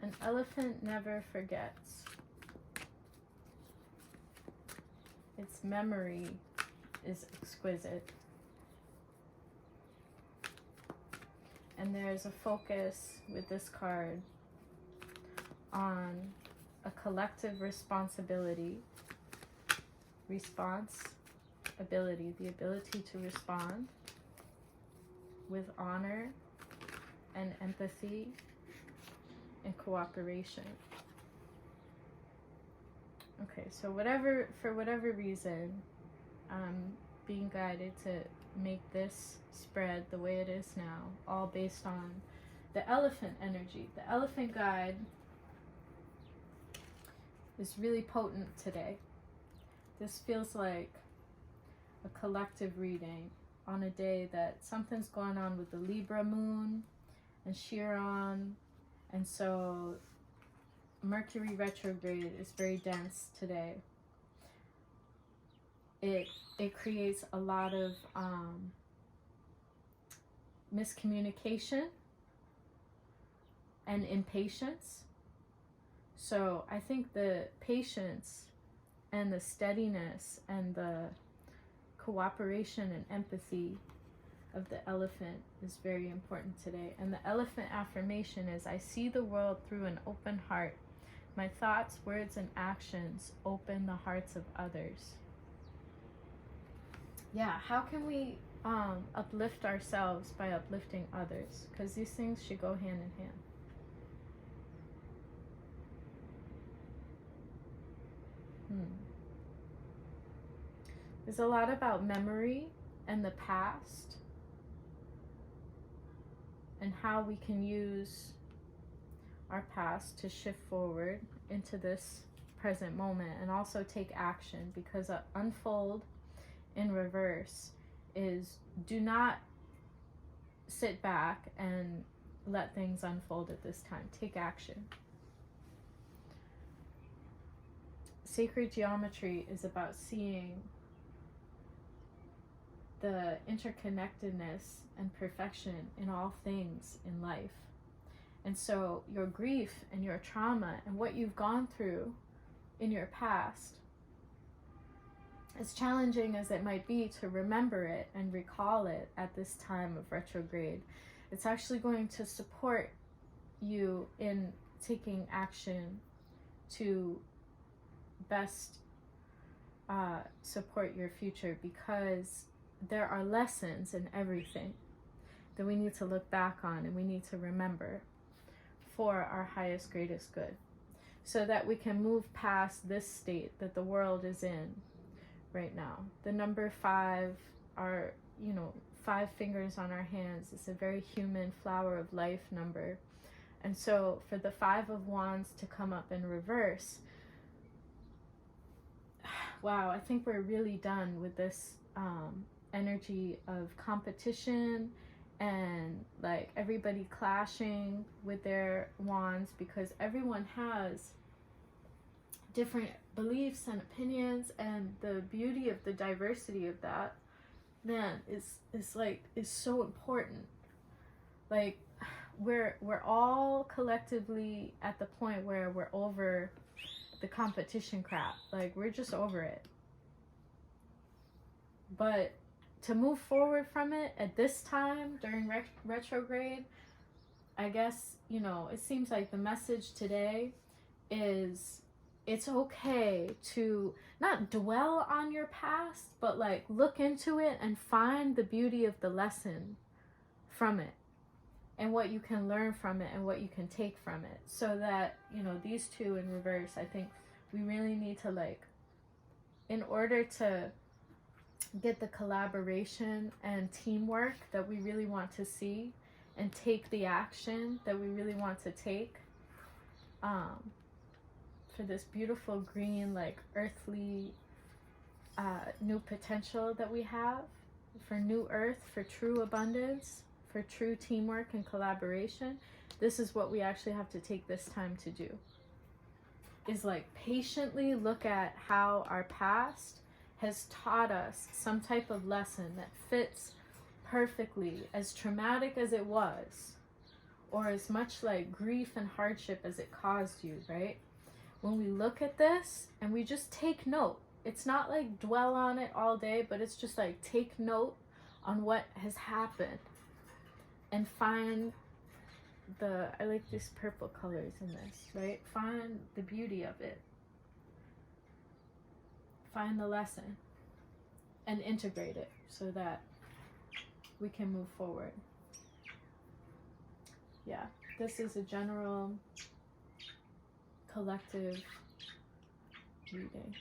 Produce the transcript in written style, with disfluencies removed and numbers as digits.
An elephant never forgets. Its memory is exquisite. And there's a focus with this card on a collective responsibility, the ability to respond with honor and empathy and cooperation. Okay, so for whatever reason, I'm being guided to make this spread the way it is now, all based on the elephant energy. The elephant guide is really potent today. This feels like a collective reading on a day that something's going on with the Libra moon and Chiron, and so Mercury retrograde is very dense today. It creates a lot of miscommunication and impatience. So I think the patience and the steadiness and the cooperation and empathy of the elephant is very important today. And the elephant affirmation is, I see the world through an open heart. My thoughts, words, and actions open the hearts of others. Yeah, how can we uplift ourselves by uplifting others? Because these things should go hand in hand. There's a lot about memory and the past and how we can use our past to shift forward into this present moment and also take action, because unfold in reverse is do not sit back and let things unfold at this time. Take action. Sacred geometry is about seeing the interconnectedness and perfection in all things in life. And so your grief and your trauma and what you've gone through in your past, as challenging as it might be to remember it and recall it at this time of retrograde, it's actually going to support you in taking action to best support your future, because there are lessons in everything that we need to look back on and we need to remember for our highest, greatest good, so that we can move past this state that the world is in right now. The number 5 are, 5 fingers on our hands. It's a very human flower of life number. And so for the 5 of Wands to come up in reverse, wow, I think we're really done with this energy of competition and like everybody clashing with their wands, because everyone has different beliefs and opinions, and the beauty of the diversity of that, man, is so important. Like we're all collectively at the point where we're over the competition crap. Like we're just over it. But to move forward from it at this time during retrograde, I guess, it seems like the message today is it's okay to not dwell on your past, but like look into it and find the beauty of the lesson from it and what you can learn from it and what you can take from it. So that, these two in reverse, I think we really need to, like, in order to get the collaboration and teamwork that we really want to see and take the action that we really want to take for this beautiful green, like earthly new potential that we have, for new earth, for true abundance, for true teamwork and collaboration. This is what we actually have to take this time to do, is like patiently look at how our past has taught us some type of lesson that fits perfectly, as traumatic as it was, or as much like grief and hardship as it caused you, right? When we look at this and we just take note, it's not like dwell on it all day, but it's just like take note on what has happened and find the, I like these purple colors in this, right? Find the beauty of it. Find the lesson and integrate it so that we can move forward. Yeah, this is a general collective reading.